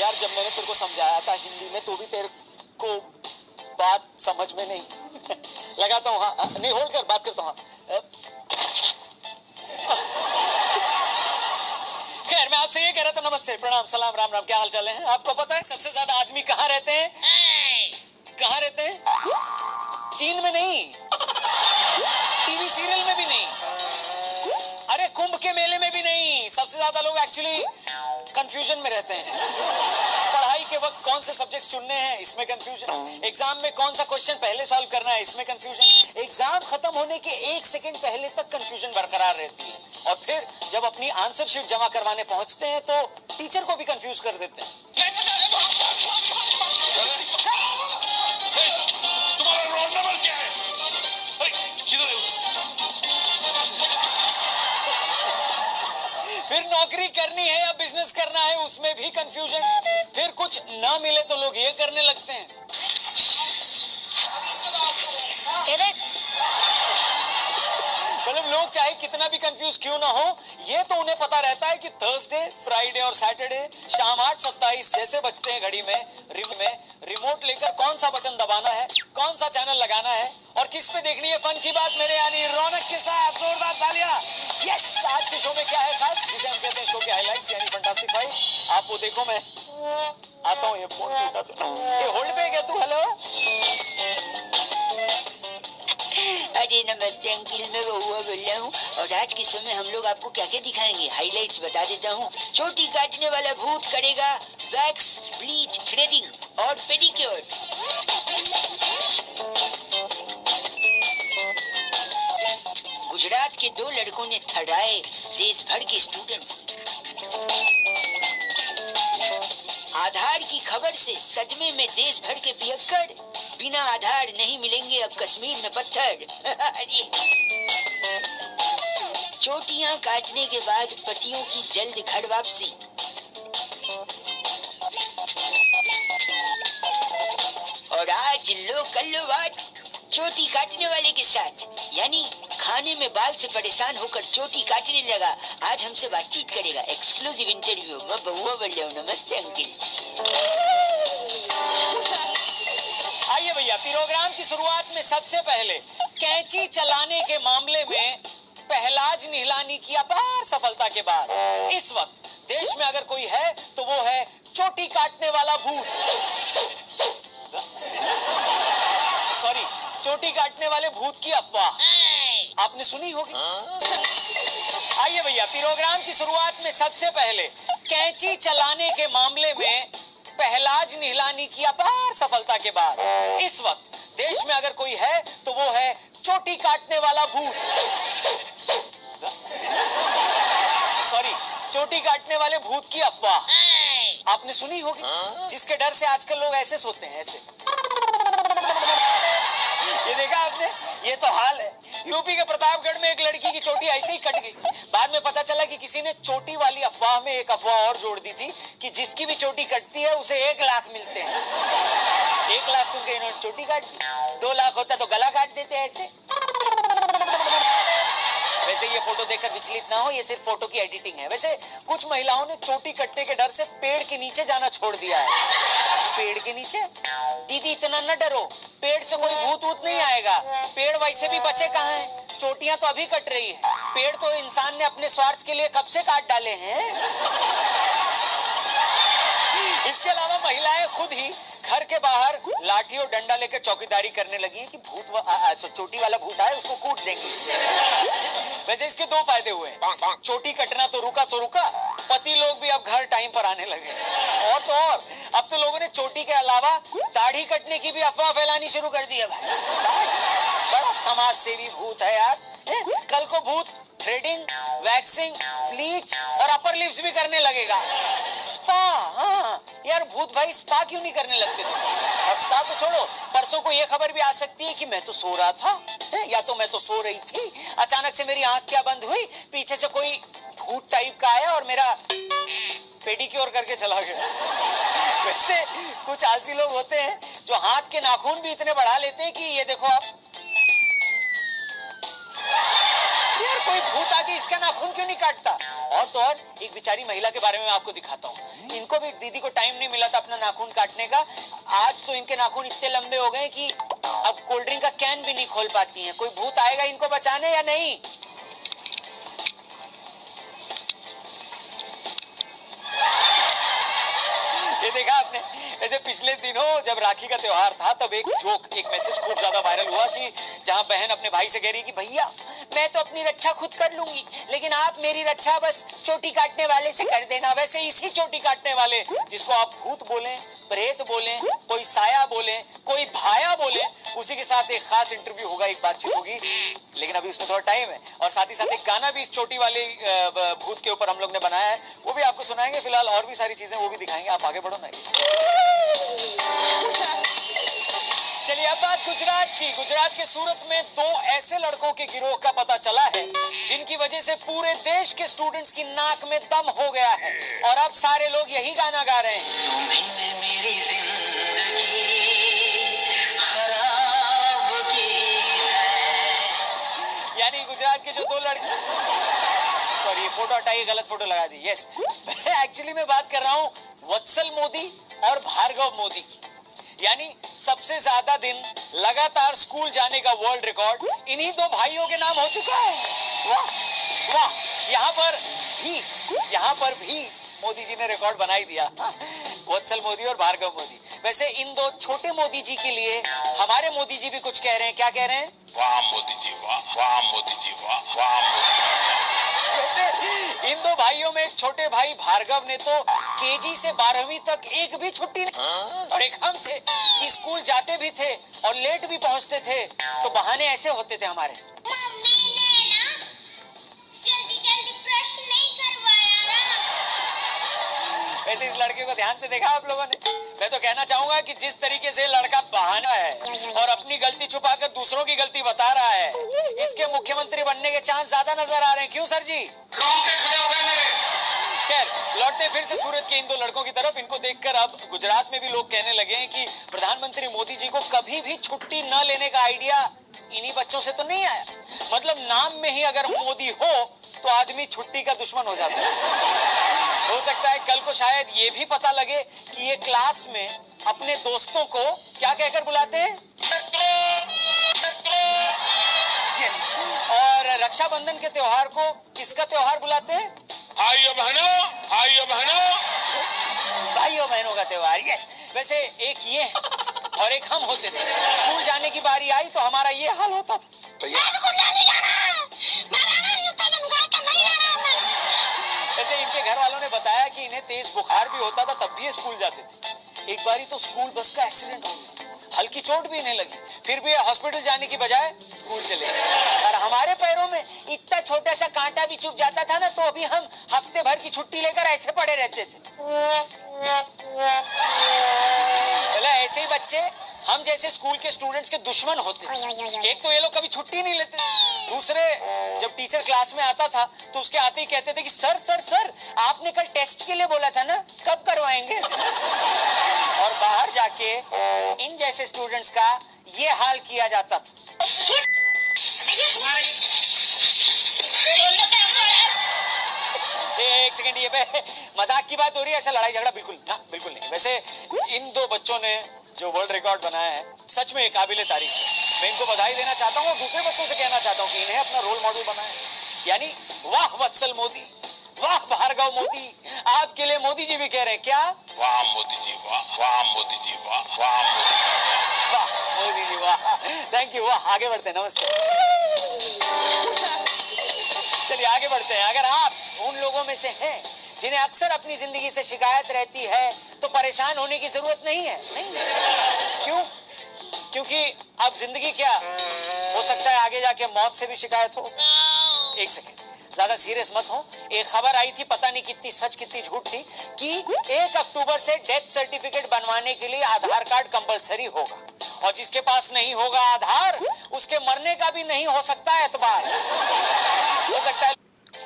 यार जब मैंने तेरे को समझाया था हिंदी में तो भी तेरे को बात समझ में नहीं लगाता हूँ। हाँ नहीं होल्ड कर, बात करता हूँ। खैर मैं आपसे ये कह रहा था, नमस्ते, प्रणाम, सलाम, राम राम, क्या हाल चाल है? आपको पता है सबसे ज्यादा आदमी कहाँ रहते हैं? कहाँ रहते हैं? चीन में नहीं, टीवी सीरियल में भी नहीं, अरे कुंभ के मेले में भी नहीं। सबसे ज्यादा लोग एक्चुअली कंफ्यूजन में रहते हैं। पढ़ाई के वक्त कौन से सब्जेक्ट चुनने हैं, इसमें कंफ्यूजन। एग्जाम में कौन सा क्वेश्चन पहले सॉल्व करना है, इसमें कंफ्यूजन। एग्जाम खत्म होने के 1 सेकंड पहले तक कंफ्यूजन बरकरार रहती है, और फिर जब अपनी आंसर शीट जमा करवाने पहुंचते हैं तो टीचर को भी कंफ्यूज कर देते हैं। तुम्हारा रोल नंबर क्या है? फिर नौकरी करनी है या बिजनेस करना है, उसमें भी कंफ्यूजन। फिर कुछ ना मिले तो लोग ये करने लगते हैं। मतलब लोग चाहे कितना भी कंफ्यूज क्यों ना हो, ये तो उन्हें पता रहता है कि थर्सडे, फ्राइडे और सैटरडे शाम 8:27 जैसे बजते हैं घड़ी में रिमोट लेकर कौन सा बटन दबाना है, कौन सा चैनल लगाना है और किस पे देखनी है फन की बात मेरे यानी रौनक के साथ। जोरदार तालियां। यस, आज के शो में क्या है खास, जिसे हम कहते हैं शो के हाइलाइट्स यानी फैंटास्टिक फाइव। आप वो देखो, मैं आता हूँ। ये फोन टूटा तो ये होल्ड पे क्या तू? हेलो, अरे नमस्ते अंकिल, मैं बहुआ बोल रहा हूँ और आज के समय हम लोग आपको क्या क्या दिखाएंगे, हाइलाइट्स बता देता हूँ। चोटी काटने वाला भूत करेगा वैक्स, ब्लीच, थ्रेडिंग और पेडिक्योर। गुजरात के 2 लड़कों ने थर्डाए देश भर के स्टूडेंट्स। आधार की खबर से सदमे में देश भर के पियक्कड़, बिना आधार नहीं मिलेंगे अब कश्मीर में पत्थर। चोटियां काटने के बाद पतियों की जल्द घर वापसी। और आज लोकल बात चोटी काटने वाले के साथ, यानी खाने में बाल से परेशान होकर चोटी काटने लगा, आज हमसे बातचीत करेगा। Exclusive interview. मैं बहुआ बोल रहा हूँ। नमस्ते अंकिल। आइए भैया, प्रोग्राम की शुरुआत में सबसे पहले कैंची चलाने के मामले में पहलाज निहलानी की अपार सफलता के बाद इस वक्त देश में अगर कोई है तो वो है चोटी काटने वाला भूत। सॉरी, चोटी काटने वाले भूत की अफवाह आपने सुनी होगी। आइए भैया, प्रोग्राम की शुरुआत में सबसे पहले कैंची चलाने के मामले में पहलाज निहलानी की अपार सफलता के बाद इस वक्त देश में अगर कोई है तो वो है चोटी काटने वाला भूत। सॉरी, चोटी काटने वाले भूत की अफवाह आपने सुनी होगी, जिसके डर से आजकल लोग ऐसे सोते हैं, ऐसे। ये देखा आपने? ये तो हाल है। यूपी के प्रतापगढ़ में एक लड़की की चोटी ऐसे ही कट गई। बाद में पता चला कि किसी ने चोटी वाली अफवाह में एक अफवाह और जोड़ दी थी कि जिसकी भी चोटी कटती है उसे 1 लाख मिलते हैं। 1 लाख सुन के इन्होंने चोटी काट दी। 2 लाख होता तो गला काट देते ऐसे। वैसे ये फोटो देखकर विचलित ना हो, ये सिर्फ फोटो की एडिटिंग है। वैसे कुछ महिलाओं ने चोटी कटने के डर से पेड़ के नीचे जाना छोड़ दिया है। पेड़ के नीचे? दीदी इतना न डरो, पेड़ से कोई भूत वूत नहीं आएगा। पेड़ वैसे भी बचे कहाँ हैं? चोटियां तो अभी कट रही है। पेड़ तो इंसान ने अपने स्वार्थ के लिए कब से काट डाले हैं। इसके अलावा महिलाएं खुद ही घर के बाहर लाठी और डंडा लेकर चौकीदारी करने लगी कि चोटी वाला भूत आए उसको कूट देंगे। वैसे इसके 2 फायदे हुए। चोटी कटना तो रुका, पति लोग भी अब घर टाइम पर आने लगे। और तो और अब तो लोगों ने चोटी के अलावा दाढ़ी कटने की भी अफवाह फैलानी शुरू कर दी है भाई। बड़ा समाज सेवी भूत है यार। कल को भूत थ्रेडिंग, वैक्सिंग, ब्लीच और अपर लिप्स भी करने लगेगा। स्पा, हाँ यार भूत भाई स्पा क्यों नहीं करने लगते थे? और स्पा तो छोड़ो, परसों को ये खबर भी आ सकती है कि मैं तो सो रहा था, या तो मैं तो सो रही थी, अचानक से मेरी आंख क्या बंद हुई, पीछे से कोई भूत टाइप का आया और मेरा पेडिक्योर करके चला गया। वैसे कुछ आलसी लोग होते हैं जो हाथ के नाखून भी इतने बढ़ा लेते हैं कि ये देखो आप, यार यार कोई भूत आके इसका नाखून क्यों नहीं काटता? और तो और एक बेचारी महिला के बारे में आपको दिखाता हूँ। इनको भी दीदी को टाइम नहीं मिला था अपना नाखून काटने का। आज तो इनके नाखून इतने लंबे हो गए कि अब कोल्ड ड्रिंक का कैन भी नहीं खोल पाती हैं। कोई भूत आएगा इनको बचाने या नहीं? ये देखा आपने? ऐसे पिछले दिनों जब राखी का त्योहार था तब एक मैसेज खूब ज्यादा वायरल हुआ कि जहां बहन अपने भाई से कह रही कि भैया मैं तो अपनी रक्षा खुद कर लूंगी, लेकिन आप मेरी रक्षा बस चोटी काटने वाले से कर देना। वैसे इसी चोटी काटने वाले, जिसको आप भूत बोले, प्रेत बोले, कोई साया बोले, कोई भाया बोले, उसी के साथ एक खास इंटरव्यू होगा, एक बातचीत होगी, लेकिन अभी उसमें थोड़ा टाइम है। और साथ ही साथ एक गाना भी इस चोटी वाले भूत के ऊपर हम लोग ने बनाया है, वो भी आपको सुनाएंगे। फिलहाल और भी सारी चीजें वो भी दिखाएंगे। आप आगे बढ़ो ना। चलिए अब बात गुजरात की। गुजरात के सूरत में 2 ऐसे लड़कों के गिरोह का पता चला है जिनकी वजह से पूरे देश के स्टूडेंट्स की नाक में दम हो गया है और अब सारे लोग यही गाना गा रहे हैं। यानी गुजरात के जो 2 लड़के, सॉरी फोटो हटाइए, गलत फोटो लगा दी। यस, एक्चुअली मैं बात कर रहा हूँ वत्सल मोदी और भार्गव मोदी की। यानी सबसे ज्यादा दिन लगातार स्कूल जाने का वर्ल्ड रिकॉर्ड इन्हीं 2 भाइयों के नाम हो चुका है। वाह वाह, यहाँ पर भी मोदी जी ने रिकॉर्ड बना ही दिया। वत्सल मोदी और भार्गव मोदी। वैसे इन 2 छोटे मोदी जी के लिए हमारे मोदी जी भी कुछ कह रहे हैं। क्या कह रहे हैं? वाह मोदी जी वाह, वाह मोदी जी वाह, वाह मोदी जी। वैसे इन 2 भाइयों में छोटे भाई भार्गव ने तो केजी से 12वीं तक एक भी छुट्टी नहीं, और एक हम थे कि स्कूल जाते भी थे और लेट भी पहुंचते थे, तो बहाने ऐसे होते थे हमारे। मम्मी ने ना जल्दी ब्रश नहीं करवाया ना। वैसे इस लड़के को ध्यान से देखा आप लोगों ने? मैं तो कहना चाहूंगा कि जिस तरीके से लड़का बहाना है और अपनी गलती छुपाकर दूसरों की गलती बता रहा है, इसके मुख्यमंत्री बनने के चांस ज्यादा नजर आ रहे हैं। क्यों सर जी? खैर, लौटते फिर से सूरत के इन 2 लड़कों की तरफ। इनको देखकर अब गुजरात में भी लोग कहने लगे हैं कि प्रधानमंत्री मोदी जी को कभी भी छुट्टी न लेने का आइडिया इन्हीं बच्चों से तो नहीं आया। मतलब नाम में ही अगर मोदी हो तो आदमी छुट्टी का दुश्मन हो जाता है। हो सकता है कल को शायद ये भी पता लगे कि ये क्लास में अपने दोस्तों को क्या कहकर बुलाते हैं? यस। और रक्षाबंधन के त्योहार को किसका त्योहार बुलाते हैं? भाइयों बहनों, भाइयों बहनों, भाइयों बहनों का त्योहार। यस। वैसे एक ये और एक हम होते थे। स्कूल जाने की बारी आई तो हमारा ये हाल होता था। वैसे इनके घर वालों ने बताया कि इन्हें तेज बुखार भी होता था तब भी ये स्कूल जाते थे। एक बारी तो स्कूल बस का एक्सीडेंट हो गया, हल्की चोट भी इन्हें लगी, फिर भी हॉस्पिटल जाने की बजाय स्कूल चले गए। और हमारे पैरों में इतना छोटा सा कांटा भी चुभ जाता था ना, तो अभी हम हफ्ते भर की छुट्टी लेकर ऐसे पड़े रहते थे। ऐसे ही बच्चे हम जैसे स्कूल के स्टूडेंट्स के दुश्मन होते। एक तो ये लोग कभी छुट्टी नहीं लेते, दूसरे जब टीचर क्लास में आता था तो उसके आते ही कहते थे कि सर सर सर आपने कल टेस्ट के लिए बोला था ना, कब करवाएंगे? और बाहर जाके इन जैसे स्टूडेंट्स का ये हाल किया जाता था। एक सेकंड, ये पे मजाक की बात हो रही है, ऐसा लड़ाई झगड़ा बिल्कुल ना, बिल्कुल नहीं। वैसे इन 2 बच्चों ने जो वर्ल्ड रिकॉर्ड बनाया है सच में काबिले तारीफ है। मैं इनको बधाई देना चाहता हूँ और दूसरे बच्चों से कहना चाहता हूँ कि इन्हें अपना रोल मॉडल बनाया। यानी वाह वत्सल मोदी, वाह भार्गव मोदी। आपके लिए मोदी जी भी कह रहे हैं क्या? वाह मोदी जी वाह, वाह मोदी जी वाह, वाह मोदी जी वाह, वाह मोदी जी वाह। Thank you. वाह, आगे बढ़ते हैं। नमस्ते। चलिए आगे बढ़ते हैं। अगर आप उन लोगों में से हैं जिन्हें अक्सर अपनी जिंदगी से शिकायत रहती है तो परेशान होने की जरूरत नहीं है। नहीं। क्यों? क्योंकि अब जिंदगी क्या हो सकता है आगे जाके मौत से भी शिकायत हो। एक सेकेंड, ज्यादा सीरियस मत हो। एक खबर आई थी, पता नहीं कितनी सच कितनी झूठ थी, कि 1 अक्टूबर से डेथ सर्टिफिकेट बनवाने के लिए आधार कार्ड कंपलसरी होगा, और जिसके पास नहीं होगा आधार उसके मरने का भी नहीं हो सकता एतबार। हो सकता है।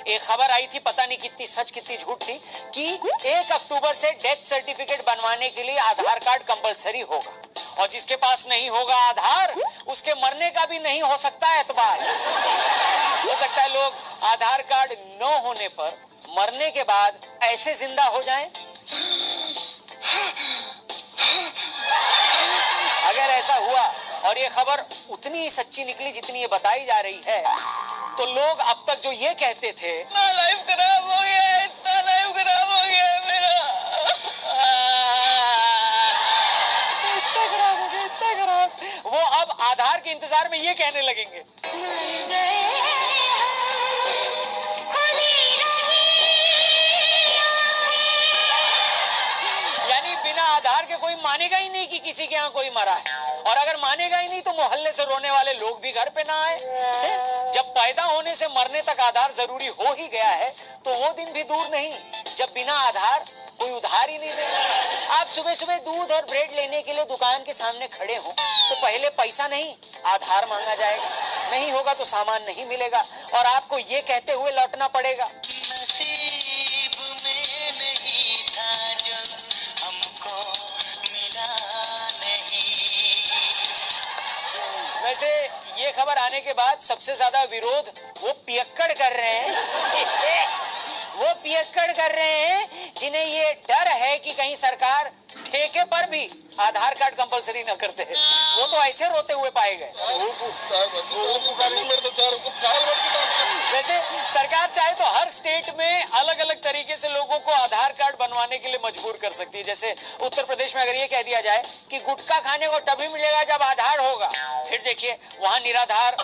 एक खबर आई थी, पता नहीं कितनी सच कितनी झूठ थी, कि 1 अक्टूबर से डेथ सर्टिफिकेट बनवाने के लिए आधार कार्ड कंपलसरी होगा, और जिसके पास नहीं होगा आधार उसके मरने का भी नहीं हो सकता एतबार। हो सकता है लोग आधार कार्ड न होने पर मरने के बाद ऐसे जिंदा हो जाएं। अगर ऐसा हुआ और ये खबर उतनी सच्ची निकली जितनी ये बताई जा रही है, तो लोग अब तक जो ये कहते थे इतना लाइफ खराब हो गया, इतना लाइफ खराब हो गया मेरा। इतना खराब हो गया, इतना खराब, वो अब आधार के इंतजार में ये कहने लगेंगे। यानी बिना आधार के कोई मानेगा ही नहीं कि किसी के यहाँ कोई मरा है, और अगर मानेगा ही नहीं तो मोहल्ले से रोने वाले लोग भी घर पे ना आए। जब पैदा होने से मरने तक आधार जरूरी हो ही गया है तो वो दिन भी दूर नहीं जब बिना आधार कोई उधार ही नहीं देगा। आप सुबह सुबह दूध और ब्रेड लेने के लिए दुकान के सामने खड़े हो तो पहले पैसा नहीं आधार मांगा जाएगा, नहीं होगा तो सामान नहीं मिलेगा और आपको ये कहते हुए लौटना पड़ेगा नसीब में नहीं था जो हमको मिला नहीं। वैसे ये खबर आने के बाद सबसे ज्यादा विरोध वो पियक्कड़ कर रहे हैं वो पियक्कड़ कर रहे हैं जिन्हें ये डर है कि कहीं सरकार ठेके पर भी आधार कार्ड कंपलसरी न करते। वो तो ऐसे रोते हुए पाए गए। वैसे सरकार चाहे तो हर स्टेट में अलग अलग तरीके से लोगों को आधार कार्ड बनवाने के लिए मजबूर कर सकती है। जैसे उत्तर प्रदेश में अगर ये कह दिया जाए कि गुटखा खाने को तभी मिलेगा जब आधार होगा, फिर देखिए वहां निराधार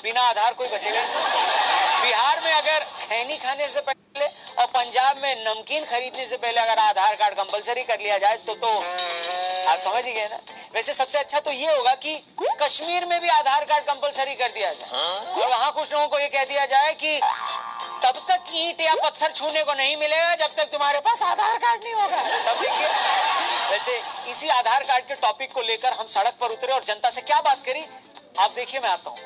बिना आधार कोई बचेगा नहीं। बिहार में अगर खैनी खाने से पहले और पंजाब में नमकीन खरीदने से पहले अगर आधार कार्ड कंपलसरी कर लिया जाए तो आप समझ ही गए ना। वैसे सबसे अच्छा तो ये होगा कि कश्मीर में भी आधार कार्ड कंपलसरी कर दिया जाए और वहां कुछ लोगों को ये कह दिया जाए कि तब तक ईंट या पत्थर छूने को नहीं मिलेगा जब तक तुम्हारे पास आधार कार्ड नहीं होगा। तब देखिए। वैसे इसी आधार कार्ड के टॉपिक को लेकर हम सड़क पर उतरे और जनता से क्या बात करी आप देखिए, मैं आता हूँ।